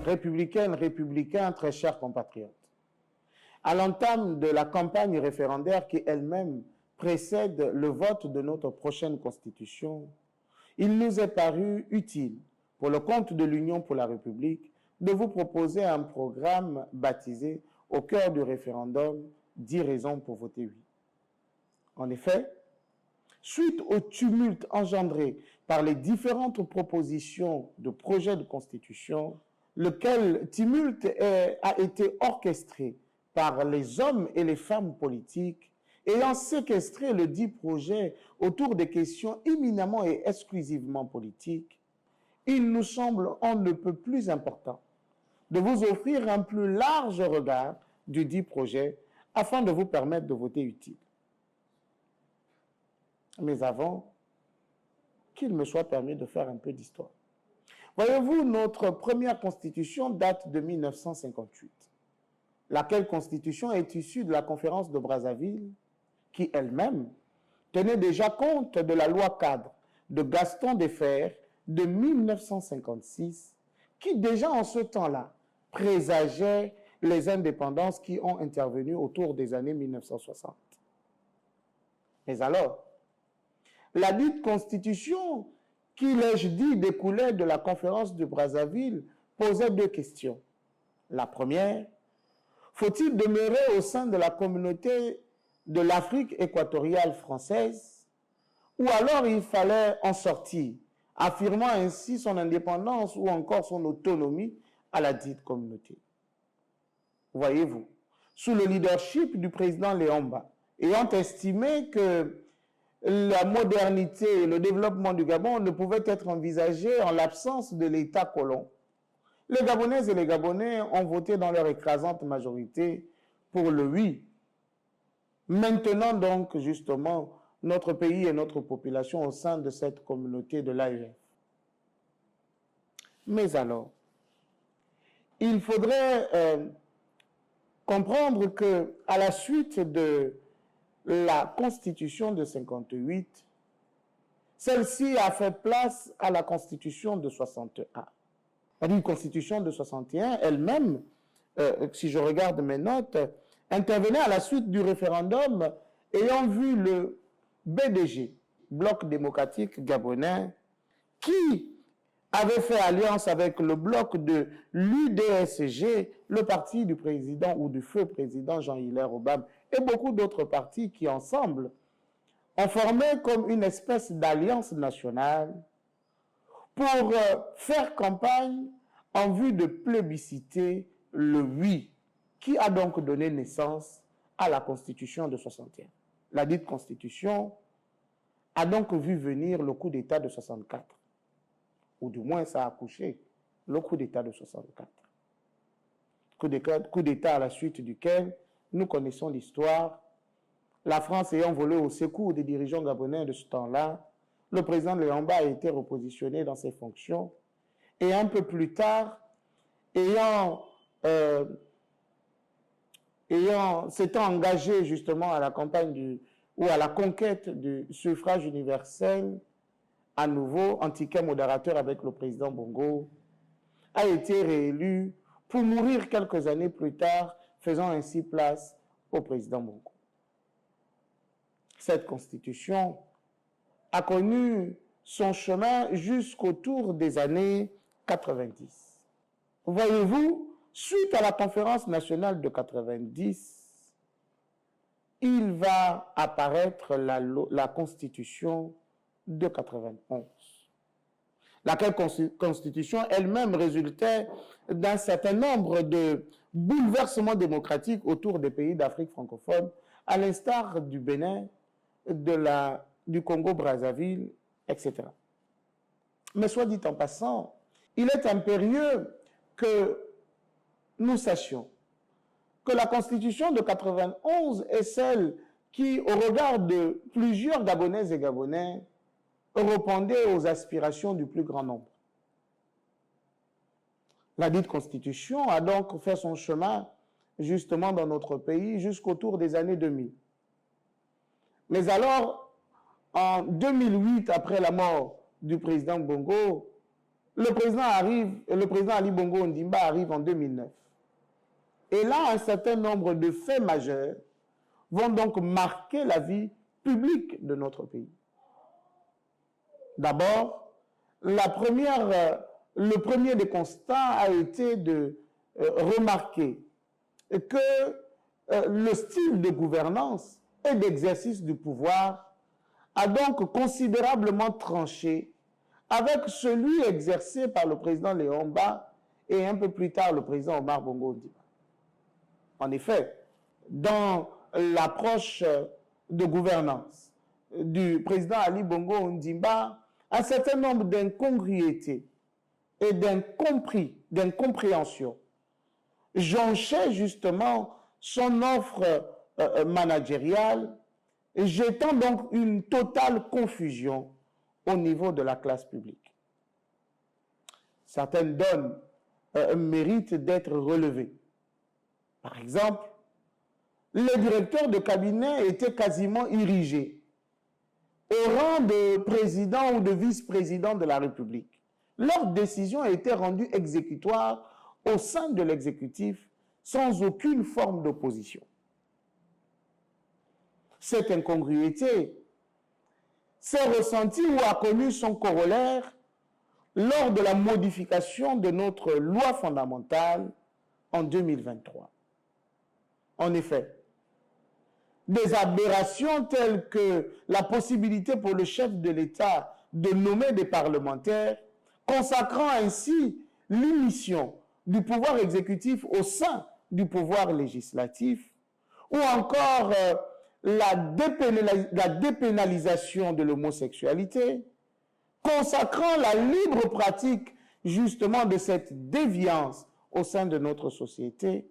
Républicaines, républicains, très chers compatriotes, à l'entame de la campagne référendaire qui elle-même précède le vote de notre prochaine Constitution, il nous est paru utile, pour le compte de l'Union pour la République, de vous proposer un programme baptisé au cœur du référendum 10 raisons pour voter oui. En effet, suite au tumulte engendré par les différentes propositions de projet de Constitution, lequel tumulte a été orchestré par les hommes et les femmes politiques ayant séquestré le dit projet autour des questions éminemment et exclusivement politiques, il nous semble on ne peut plus important de vous offrir un plus large regard du dit projet afin de vous permettre de voter utile. Mais avant qu'il me soit permis de faire un peu d'histoire. Voyez-vous, notre première constitution date de 1958, laquelle constitution est issue de la conférence de Brazzaville, qui elle-même tenait déjà compte de la loi cadre de Gaston Defferre de 1956, qui déjà en ce temps-là présageait les indépendances qui ont intervenu autour des années 1960. Mais alors, la dite constitution qui, l'ai-je dit, découlait de la conférence de Brazzaville, posait deux questions. La première, faut-il demeurer au sein de la communauté de l'Afrique équatoriale française, ou alors il fallait en sortir, affirmant ainsi son indépendance ou encore son autonomie à la dite communauté. Voyez-vous, sous le leadership du président Léomba, ayant estimé que la modernité et le développement du Gabon ne pouvaient être envisagés en l'absence de l'État colon, les Gabonaises et les Gabonais ont voté dans leur écrasante majorité pour le oui. Maintenant donc, justement, notre pays et notre population au sein de cette communauté de l'AEF. Mais alors, il faudrait comprendre qu'à la suite de la Constitution de 58, celle-ci a fait place à la Constitution de 61. Une Constitution de 61, elle-même, si je regarde mes notes, intervenait à la suite du référendum ayant vu le BDG, Bloc démocratique gabonais, qui avait fait alliance avec le bloc de l'UDSG, le parti du président ou du feu président Jean-Hilaire Obama, et beaucoup d'autres partis qui, ensemble, ont formé comme une espèce d'alliance nationale pour faire campagne en vue de plébisciter le oui, qui a donc donné naissance à la Constitution de 61. La dite Constitution a donc vu venir le coup d'État de 64, ou du moins ça a accouché le coup d'État de 64. Coup d'État à la suite duquel nous connaissons l'histoire. La France ayant volé au secours des dirigeants gabonais de ce temps-là, le président Léomba a été repositionné dans ses fonctions et un peu plus tard, s'étant engagé justement à la campagne ou à la conquête du suffrage universel, à nouveau, antiquaire modérateur avec le président Bongo, a été réélu pour mourir quelques années plus tard, faisant ainsi place au président Bongo. Cette constitution a connu son chemin jusqu'autour des années 90. Voyez-vous, suite à la conférence nationale de 90, il va apparaître la constitution de 91. Laquelle constitution elle-même résultait d'un certain nombre de bouleversements démocratiques autour des pays d'Afrique francophone, à l'instar du Bénin, du Congo-Brazzaville, etc. Mais soit dit en passant, il est impérieux que nous sachions que la Constitution de 91 est celle qui, au regard de plusieurs Gabonaises et Gabonais, répondait aux aspirations du plus grand nombre. La dite constitution a donc fait son chemin justement dans notre pays jusqu'autour des années 2000. Mais alors, en 2008, après la mort du président Bongo, le président Ali Bongo Ondimba arrive en 2009. Et là, un certain nombre de faits majeurs vont donc marquer la vie publique de notre pays. D'abord, le premier des constats a été de remarquer que le style de gouvernance et d'exercice du pouvoir a donc considérablement tranché avec celui exercé par le président Léon Mba et un peu plus tard le président Omar Bongo Ondimba. En effet, dans l'approche de gouvernance du président Ali Bongo Ondimba, un certain nombre d'incongruités et d'incompréhensions jonchaient justement son offre managériale, jetant donc une totale confusion au niveau de la classe publique. Certaines donnes méritent d'être relevées. Par exemple, les directeurs de cabinet étaient quasiment érigés au rang de président ou de vice-président de la République. Leurs décisions étaient rendues exécutoires au sein de l'exécutif sans aucune forme d'opposition. Cette incongruité s'est ressentie ou a connu son corollaire lors de la modification de notre loi fondamentale en 2023. En effet, des aberrations telles que la possibilité pour le chef de l'État de nommer des parlementaires, consacrant ainsi l'immission du pouvoir exécutif au sein du pouvoir législatif, ou encore la dépénalisation de l'homosexualité, consacrant la libre pratique justement de cette déviance au sein de notre société,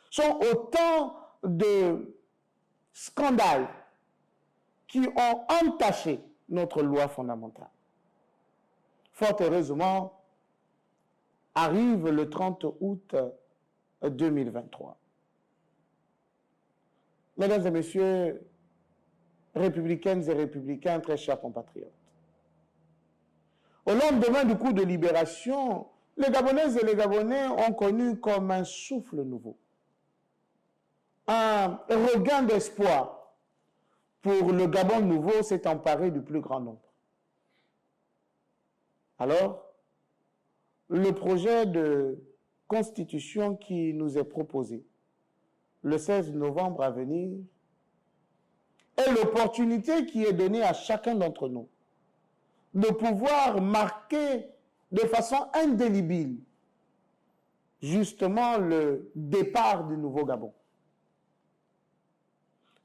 sont autant de scandales qui ont entaché notre loi fondamentale. Fort heureusement, arrive le 30 août 2023. Mesdames et messieurs, républicaines et républicains, très chers compatriotes, au lendemain du coup de libération, les Gabonaises et les Gabonais ont connu comme un souffle nouveau, un regain d'espoir pour le Gabon nouveau s'est emparé du plus grand nombre. Alors, le projet de constitution qui nous est proposé le 16 novembre à venir est l'opportunité qui est donnée à chacun d'entre nous de pouvoir marquer de façon indélébile justement le départ du nouveau Gabon.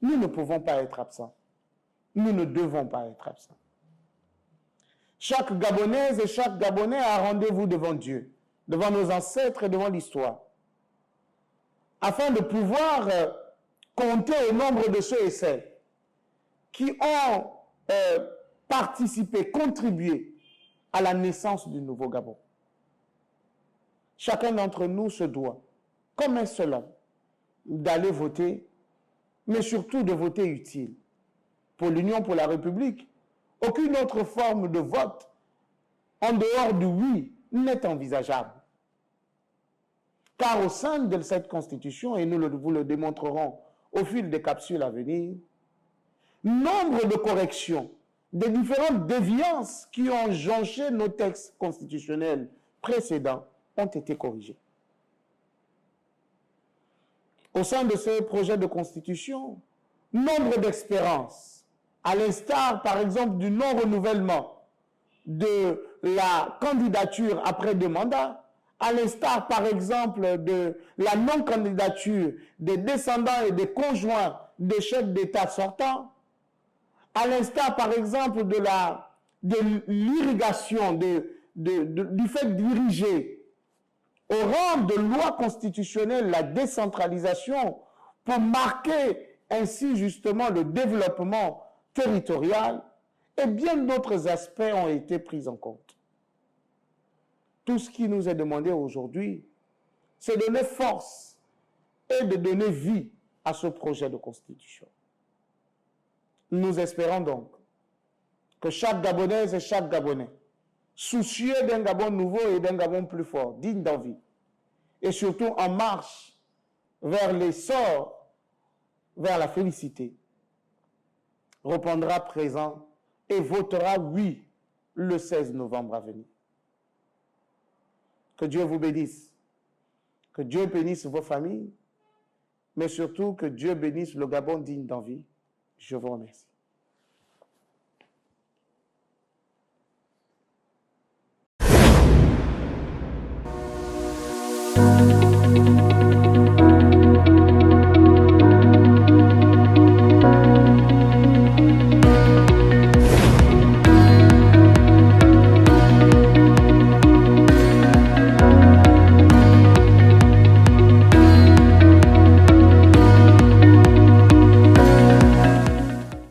Nous ne pouvons pas être absents. Nous ne devons pas être absents. Chaque Gabonaise et chaque Gabonais a rendez-vous devant Dieu, devant nos ancêtres et devant l'histoire, afin de pouvoir compter au nombre de ceux et celles qui ont participé, contribué à la naissance du nouveau Gabon. Chacun d'entre nous se doit, comme un seul homme, d'aller voter, mais surtout de voter utile. Pour l'Union pour la République, aucune autre forme de vote en dehors du oui n'est envisageable. Car au sein de cette Constitution, et nous vous le démontrerons au fil des capsules à venir, nombre de corrections des différentes déviances qui ont jonché nos textes constitutionnels précédents ont été corrigées. Au sein de ce projet de constitution, nombre d'expériences, à l'instar par exemple du non-renouvellement de la candidature après 2 mandats, à l'instar par exemple de la non-candidature des descendants et des conjoints des chefs d'État sortants, à l'instar par exemple de l'irrigation, du fait d'iriger au rang de loi constitutionnelle la décentralisation pour marquer ainsi justement le développement territorial et bien d'autres aspects ont été pris en compte. Tout ce qui nous est demandé aujourd'hui, c'est de donner force et de donner vie à ce projet de constitution. Nous espérons donc que chaque Gabonaise et chaque Gabonais, soucieux d'un Gabon nouveau et d'un Gabon plus fort, digne d'envie, et surtout en marche vers l'essor, vers la félicité, répondra présent et votera oui le 16 novembre à venir. Que Dieu vous bénisse, que Dieu bénisse vos familles, mais surtout que Dieu bénisse le Gabon digne d'envie. Je vous remercie.